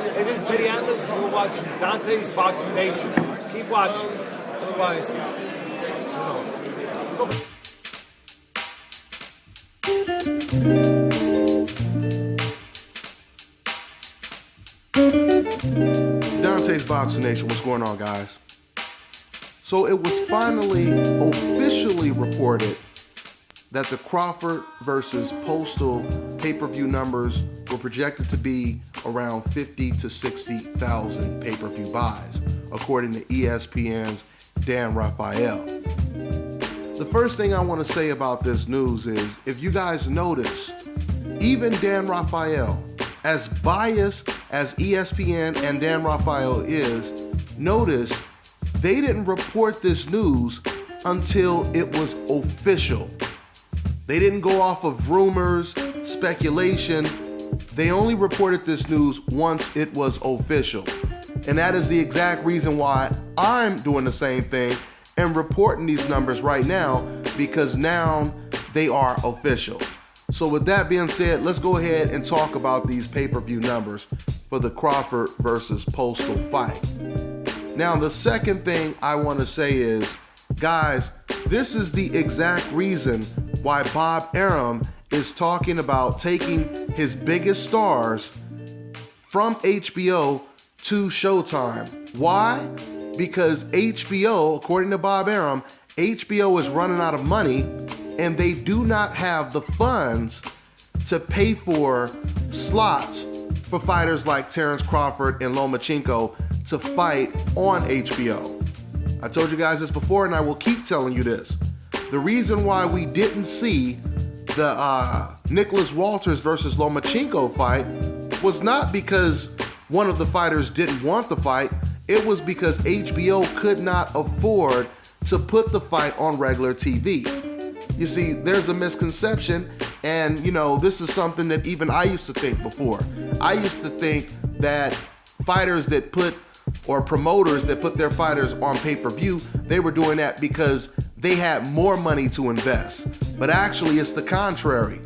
It is to the end of the watching Dante's Boxing Nation. Keep watching. Otherwise, Dante's Boxing Nation, what's going on, guys? So it was finally officially reported that the Crawford versus Postol pay-per-view numbers were projected to be around 50 to 60,000 pay-per-view buys, according to ESPN's Dan Raphael. The first thing I want to say about this news is, if you guys notice, even Dan Raphael, as biased as ESPN and Dan Raphael is, notice they didn't report this news until it was official. They didn't go off of rumors, speculation. They only reported this news once it was official. And that is the exact reason why I'm doing the same thing and reporting these numbers right now, because now they are official. So with that being said, let's go ahead and talk about these pay-per-view numbers for the Crawford versus Postol fight. Now, the second thing I want to say is, guys, this is the exact reason why Bob Arum is talking about taking his biggest stars from HBO to Showtime. Why? Because HBO, according to Bob Arum, HBO is running out of money and they do not have the funds to pay for slots for fighters like Terence Crawford and Lomachenko to fight on HBO. I told you guys this before and I will keep telling you this. The reason why we didn't see the Nicholas Walters versus Lomachenko fight was not because one of the fighters didn't want the fight. It was because HBO could not afford to put the fight on regular TV. You see, there's a misconception, and this is something that even I used to think before. I used to think that fighters that put, or promoters that put their fighters on pay-per-view, they were doing that because they had more money to invest. But actually, it's the contrary.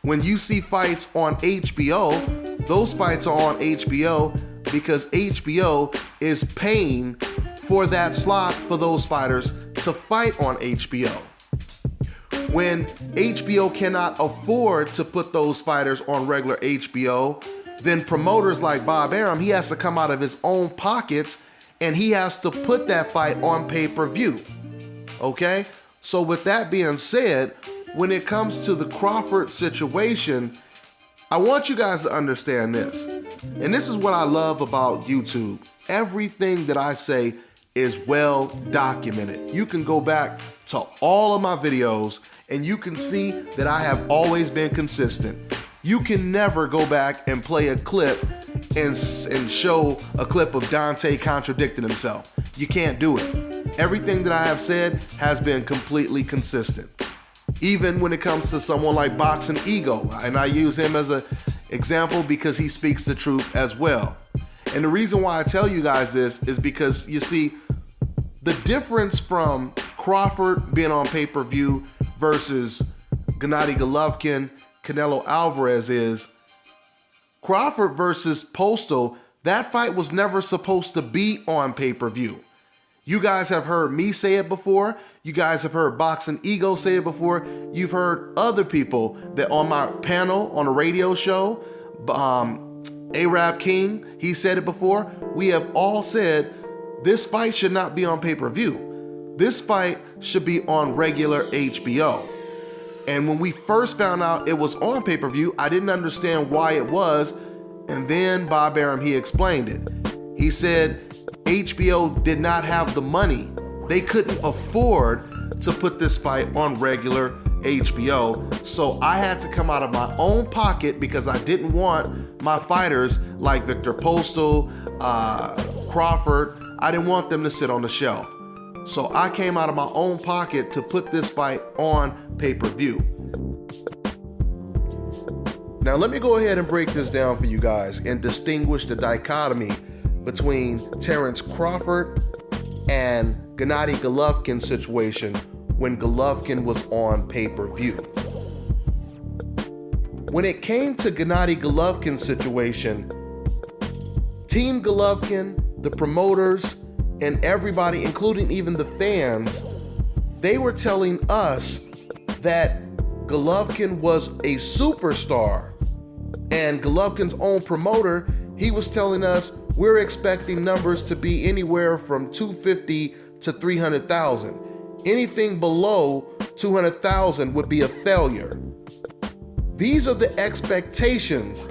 When you see fights on HBO, those fights are on HBO because HBO is paying for that slot for those fighters to fight on HBO. When HBO cannot afford to put those fighters on regular HBO, then promoters like Bob Arum, he has to come out of his own pockets and he has to put that fight on pay-per-view. Okay? So with that being said, when it comes to the Crawford situation, I want you guys to understand this. And this is what I love about YouTube. Everything that I say is well documented. You can go back to all of my videos and you can see that I have always been consistent. You can never go back and play a clip and show a clip of Dante contradicting himself. You can't do it. Everything that I have said has been completely consistent. Even when it comes to someone like Boxing Ego, and I use him as an example because he speaks the truth as well. And the reason why I tell you guys this is because, you see, the difference from Crawford being on pay-per-view versus Gennady Golovkin, Canelo Alvarez is Crawford versus Postol, that fight was never supposed to be on pay-per-view. You guys have heard me say it before. You guys have heard Boxing Ego say it before. You've heard other people that on my panel on a radio show, Arab King, he said it before. We have all said this fight should not be on pay-per-view. This fight should be on regular HBO. And when we first found out it was on pay-per-view, I didn't understand why it was. And then Bob Arum, he explained it. He said HBO did not have the money. They couldn't afford to put this fight on regular HBO. So I had to come out of my own pocket because I didn't want my fighters like Viktor Postol, Crawford, I didn't want them to sit on the shelf. So I came out of my own pocket to put this fight on pay-per-view. Now let me go ahead and break this down for you guys and distinguish the dichotomy between Terence Crawford and Gennady Golovkin's situation when Golovkin was on pay-per-view. When it came to Gennady Golovkin's situation, Team Golovkin, the promoters, and everybody, including even the fans, they were telling us that Golovkin was a superstar. And Golovkin's own promoter, he was telling us we're expecting numbers to be anywhere from 250 to 300,000. Anything below 200,000 would be a failure. These are the expectations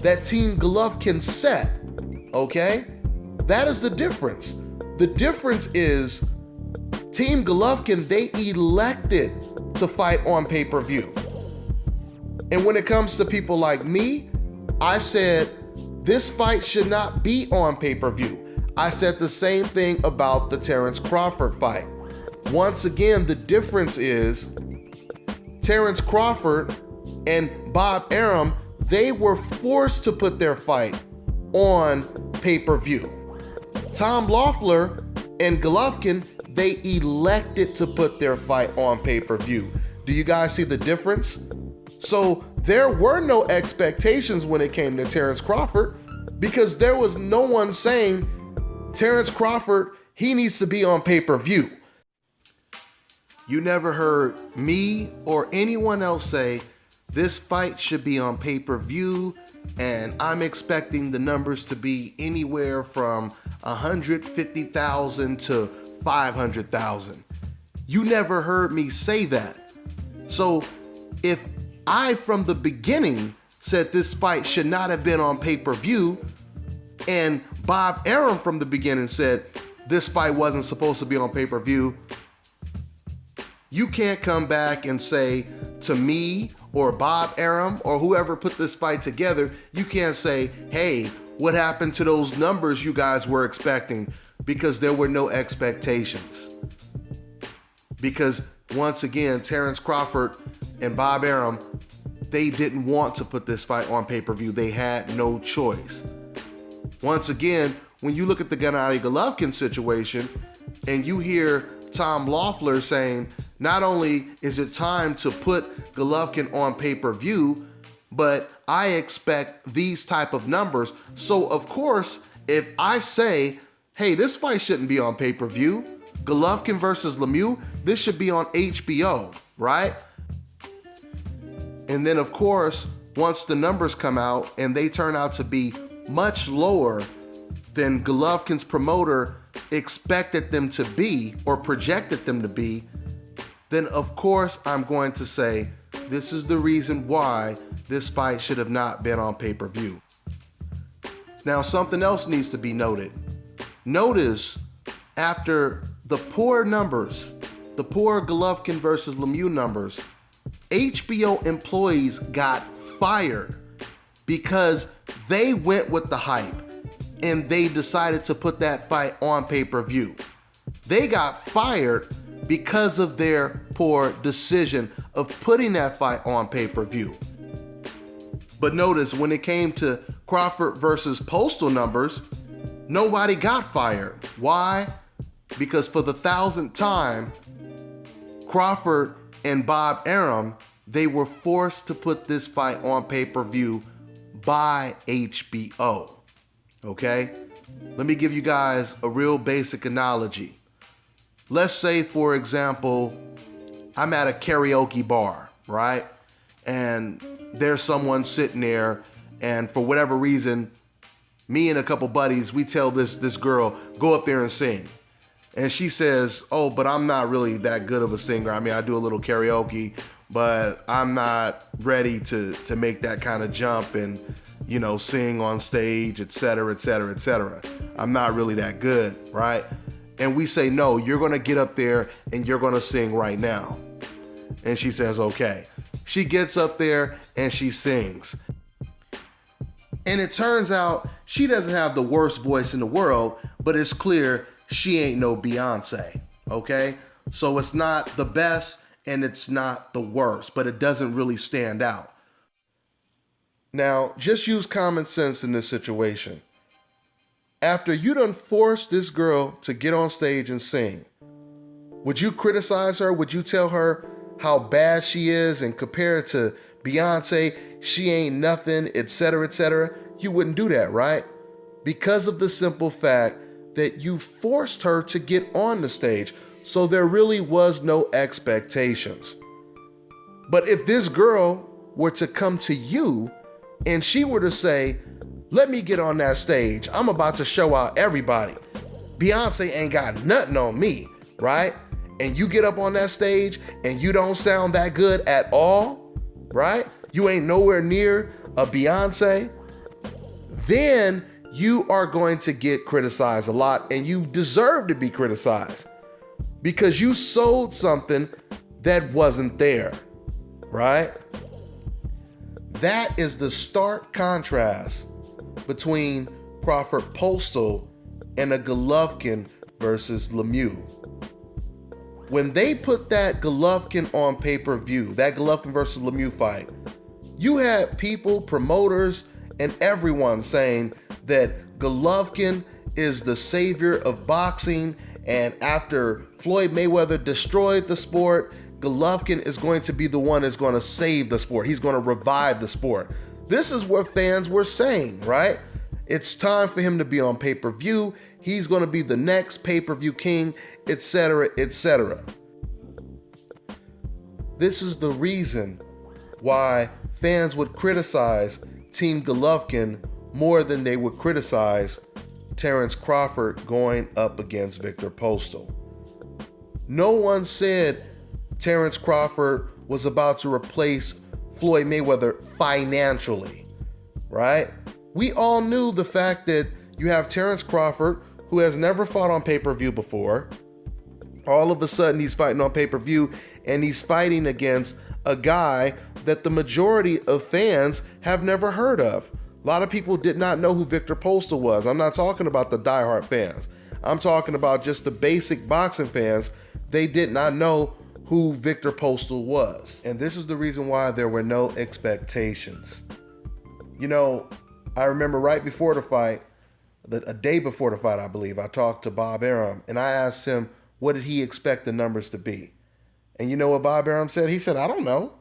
that Team Golovkin set, okay? That is the difference. The difference is Team Golovkin, they elected to fight on pay-per-view. And when it comes to people like me, I said this fight should not be on pay-per-view. I said the same thing about the Terence Crawford fight. Once again, the difference is Terence Crawford and Bob Arum, they were forced to put their fight on pay-per-view. Tom Loeffler and Golovkin, they elected to put their fight on pay-per-view. Do you guys see the difference? So there were no expectations when it came to Terence Crawford because there was no one saying Terence Crawford, he needs to be on pay-per-view. You never heard me or anyone else say this fight should be on pay-per-view and I'm expecting the numbers to be anywhere from 150,000 to 500,000. You never heard me say that. So if I, from the beginning, said this fight should not have been on pay-per-view, and Bob Arum from the beginning said this fight wasn't supposed to be on pay-per-view, you can't come back and say to me or Bob Arum or whoever put this fight together, you can't say, hey, what happened to those numbers you guys were expecting? Because there were no expectations. Because once again, Terence Crawford and Bob Arum, they didn't want to put this fight on pay-per-view. They had no choice. Once again, when you look at the Gennady Golovkin situation and you hear Tom Loeffler saying, not only is it time to put Golovkin on pay-per-view, but I expect these type of numbers. So of course, if I say, hey, this fight shouldn't be on pay-per-view, Golovkin versus Lemieux, this should be on HBO, right? And then of course, once the numbers come out and they turn out to be much lower than Golovkin's promoter expected them to be or projected them to be, then of course I'm going to say, this is the reason why this fight should have not been on pay-per-view. Now, something else needs to be noted. Notice after the poor numbers, the poor Golovkin versus Lemieux numbers, HBO employees got fired because they went with the hype and they decided to put that fight on pay-per-view. They got fired because of their poor decision of putting that fight on pay-per-view. But notice when it came to Crawford versus Postol numbers, nobody got fired. Why? Because for the 1,000th time, Crawford and Bob Arum, they were forced to put this fight on pay-per-view by HBO. Okay? Let me give you guys a real basic analogy. Let's say, for example, I'm at a karaoke bar, right? And there's someone sitting there, and for whatever reason, me and a couple buddies, we tell this girl, go up there and sing. And she says, oh, but I'm not really that good of a singer. I mean, I do a little karaoke, but I'm not ready to make that kind of jump and, you know, sing on stage, et cetera, et cetera, et cetera. I'm not really that good, right? And we say, no, you're gonna get up there and you're gonna sing right now. And she says, okay. She gets up there and she sings. And it turns out she doesn't have the worst voice in the world, but it's clear she ain't no Beyonce, okay? So it's not the best and it's not the worst, but it doesn't really stand out. Now, just use common sense in this situation. After you done forced this girl to get on stage and sing, would you criticize her? Would you tell her how bad she is and compare it to Beyonce, she ain't nothing, et cetera, et cetera? You wouldn't do that, right? because of the simple fact that you forced her to get on the stage. So there really was no expectations. But if this girl were to come to you and she were to say, let me get on that stage, I'm about to show out everybody. Beyonce ain't got nothing on me, right? And you get up on that stage and you don't sound that good at all, right? You ain't nowhere near a Beyonce. Then you are going to get criticized a lot, and you deserve to be criticized because you sold something that wasn't there, right? That is the stark contrast between Crawford Postol and a Golovkin versus Lemieux. When they put that Golovkin on pay-per-view, that Golovkin versus Lemieux fight, you had people, promoters, and everyone saying that Golovkin is the savior of boxing, and after Floyd Mayweather destroyed the sport, Golovkin is going to be the one that's going to save the sport. He's going to revive the sport. This is what fans were saying, right? It's time for him to be on pay-per-view. He's going to be the next pay-per-view king, etc., etc. This is the reason why fans would criticize Team Golovkin more than they would criticize Terence Crawford going up against Viktor Postol. No one said Terence Crawford was about to replace Floyd Mayweather financially, right? We all knew the fact that you have Terence Crawford, who has never fought on pay-per-view before. All of a sudden, he's fighting on pay-per-view, and he's fighting against a guy that the majority of fans have never heard of. A lot of people did not know who Viktor Postol was. I'm not talking about the diehard fans. I'm talking about just the basic boxing fans. They did not know who Viktor Postol was. And this is the reason why there were no expectations. You know, I remember right before the fight, a day before the fight, I believe, I talked to Bob Arum and I asked him, what did he expect the numbers to be? And you know what Bob Arum said? He said, I don't know.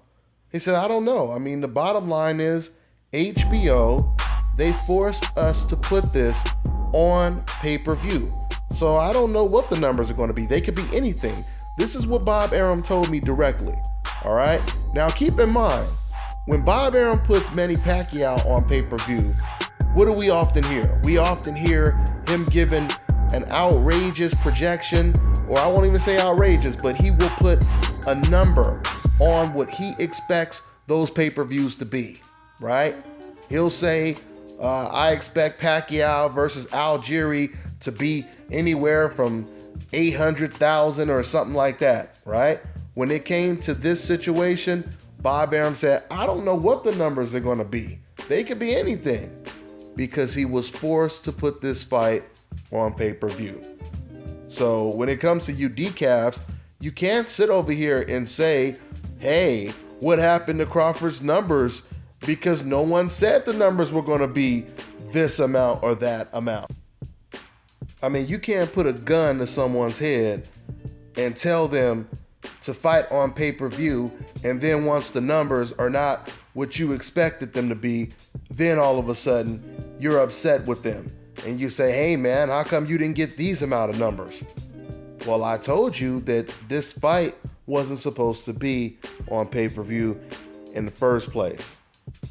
He said, I don't know. I mean, the bottom line is HBO, they forced us to put this on pay-per-view. So I don't know what the numbers are going to be. They could be anything. This is what Bob Arum told me directly. All right. Now keep in mind, when Bob Arum puts Manny Pacquiao on pay-per-view, what do we often hear? We often hear him giving an outrageous projection, or I won't even say outrageous, but he will put a number on what he expects those pay-per-views to be, right? He'll say, I expect Pacquiao versus Algieri to be anywhere from 800,000 or something like that, right? When it came to this situation, Bob Arum said, I don't know what the numbers are going to be. They could be anything, because he was forced to put this fight on pay-per-view. So when it comes to you decafs, you can't sit over here and say, hey, what happened to Crawford's numbers? Because no one said the numbers were going to be this amount or that amount. I mean, you can't put a gun to someone's head and tell them to fight on pay-per-view, and then once the numbers are not what you expected them to be, then all of a sudden you're upset with them. And you say, hey man, how come you didn't get these amount of numbers? Well, I told you that this fight wasn't supposed to be on pay-per-view in the first place.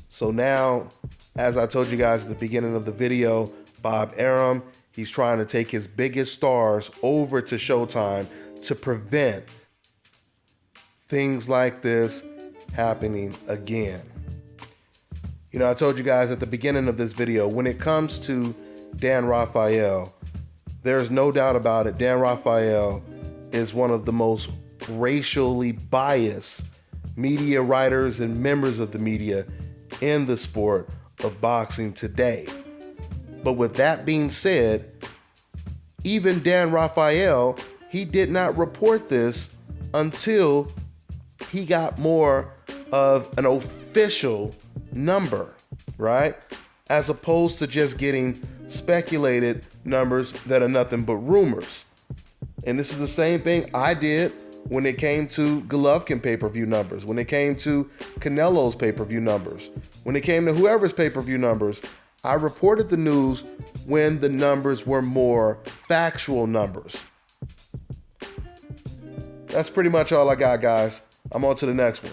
So now, as I told you guys at the beginning of the video, Bob Arum, he's trying to take his biggest stars over to Showtime to prevent things like this happening again. You know, I told you guys at the beginning of this video, when it comes to Dan Rafael, there's no doubt about it. Dan Rafael is one of the most racially biased media writers and members of the media in the sport of boxing today. But with that being said, even Dan Rafael, he did not report this until he got more of an official number, right? As opposed to just getting speculated numbers that are nothing but rumors. And this is the same thing I did when it came to Golovkin pay-per-view numbers, when it came to Canelo's pay-per-view numbers, when it came to whoever's pay-per-view numbers. I reported the news when the numbers were more factual numbers. That's pretty much all I got, guys. I'm on to the next one.